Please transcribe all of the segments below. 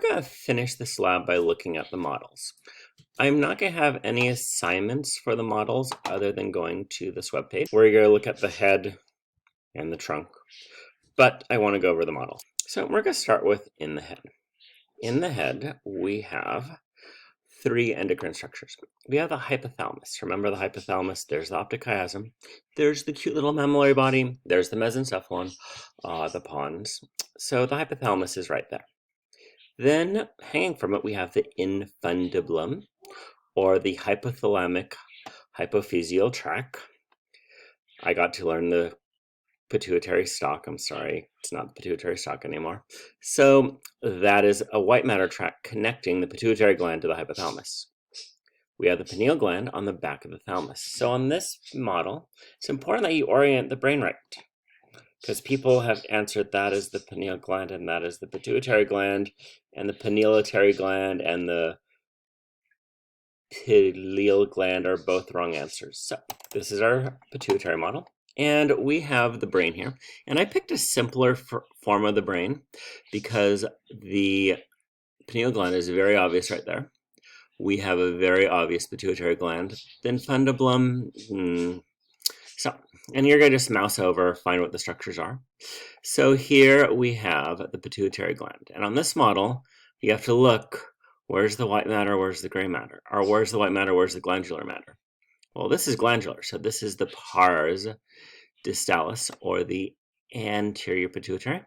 going to finish this lab by looking at the models. I'm not going to have any assignments for the models other than going to this webpage where you're going to look at the head and the trunk, but I want to go over the model. So we're going to start with in the head. In the head, we have three endocrine structures. We have the hypothalamus. Remember the hypothalamus? There's the optic chiasm. There's the cute little mammillary body. There's the mesencephalon, the pons. So the hypothalamus is right there. Then, hanging from it, we have the infundibulum, or the hypothalamic hypophasial tract. I got to learn the pituitary stalk. I'm sorry, it's not the pituitary stalk anymore. So that is a white matter tract connecting the pituitary gland to the hypothalamus. We have the pineal gland on the back of the thalamus. So on this model, it's important that you orient the brain right, because people have answered that is the pineal gland and that is the pituitary gland, and the pinealitary gland and the pineal gland are both wrong answers. So this is our pituitary model, and we have the brain here. And I picked a simpler form of the brain because the pineal gland is very obvious right there. We have a very obvious pituitary gland. The infundibulum, and you're going to just mouse over, find what the structures are. So here we have the pituitary gland. And on this model, you have to look, where's the white matter, where's the gray matter? Or where's the white matter, where's the glandular matter? Well, this is glandular, so this is the pars distalis, or the anterior pituitary.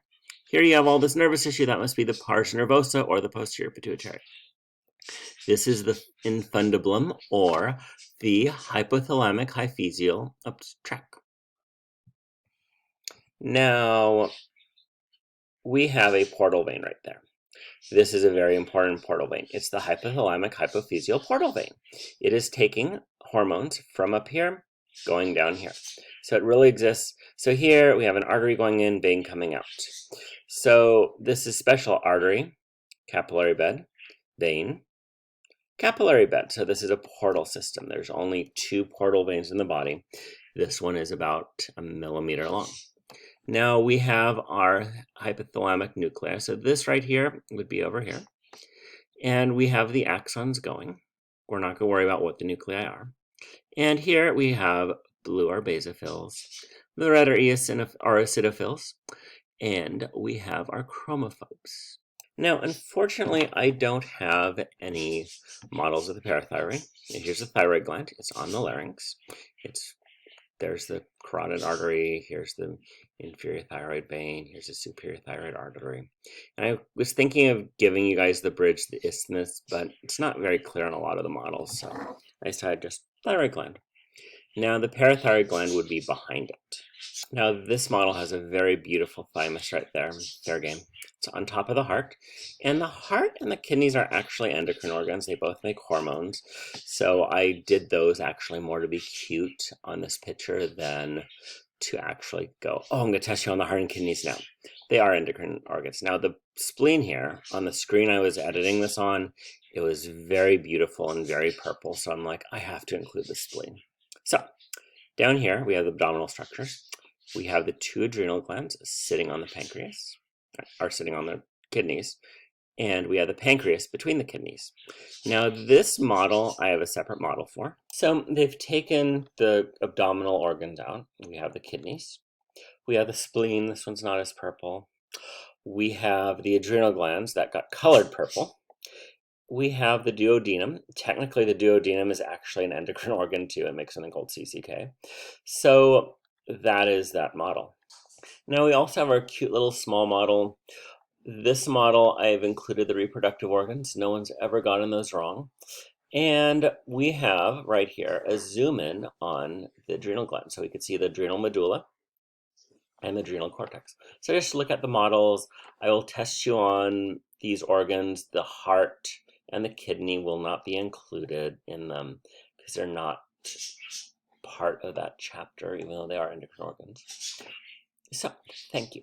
Here you have all this nervous tissue, that must be the pars nervosa, or the posterior pituitary. This is the infundibulum, or the hypothalamic hypophasial tract. Now, we have a portal vein right there. This is a very important portal vein. It's the hypothalamic hypophasial portal vein. It is taking hormones from up here, going down here. So it really exists. So here we have an artery going in, vein coming out. So this is special artery, capillary bed, vein, capillary bed. So this is a portal system. There's only two portal veins in the body. This one is about 1 millimeter long. Now we have our hypothalamic nucleus. So this right here would be over here. And we have the axons going. We're not going to worry about what the nuclei are. And here we have blue are basophils, the red are acidophils, and we have our chromophobes. Now, unfortunately, I don't have any models of the parathyroid. Here's the thyroid gland. It's on the larynx. There's the carotid artery. Here's the inferior thyroid vein. Here's the superior thyroid artery. And I was thinking of giving you guys the bridge, the isthmus, but it's not very clear on a lot of the models. So I decided just thyroid gland. Now the parathyroid gland would be behind it. Now this model has a very beautiful thymus right there, fair game. It's on top of the heart, and the heart and the kidneys are actually endocrine organs. They both make hormones, so I did those actually more to be cute on this picture than to actually go, oh, I'm going to test you on the heart and kidneys now. They are endocrine organs. Now the spleen here, on the screen I was editing this on, it was very beautiful and very purple, so I'm like, I have to include the spleen. So down here we have the abdominal structures. We have the two adrenal glands sitting on the pancreas, or sitting on the kidneys, and we have the pancreas between the kidneys. Now this model I have a separate model for. So they've taken the abdominal organs out. We have the kidneys. We have the spleen. This one's not as purple. We have the adrenal glands that got colored purple. We have the duodenum. Technically, the duodenum is actually an endocrine organ too. It makes something called CCK. So that is that model. Now we also have our cute little small model. This model, I've included the reproductive organs. No one's ever gotten those wrong. And we have right here a zoom in on the adrenal gland. So we can see the adrenal medulla and the adrenal cortex. So just look at the models. I will test you on these organs. The heart and the kidney will not be included in them because they're not part of that chapter, even though they are endocrine organs. So, thank you.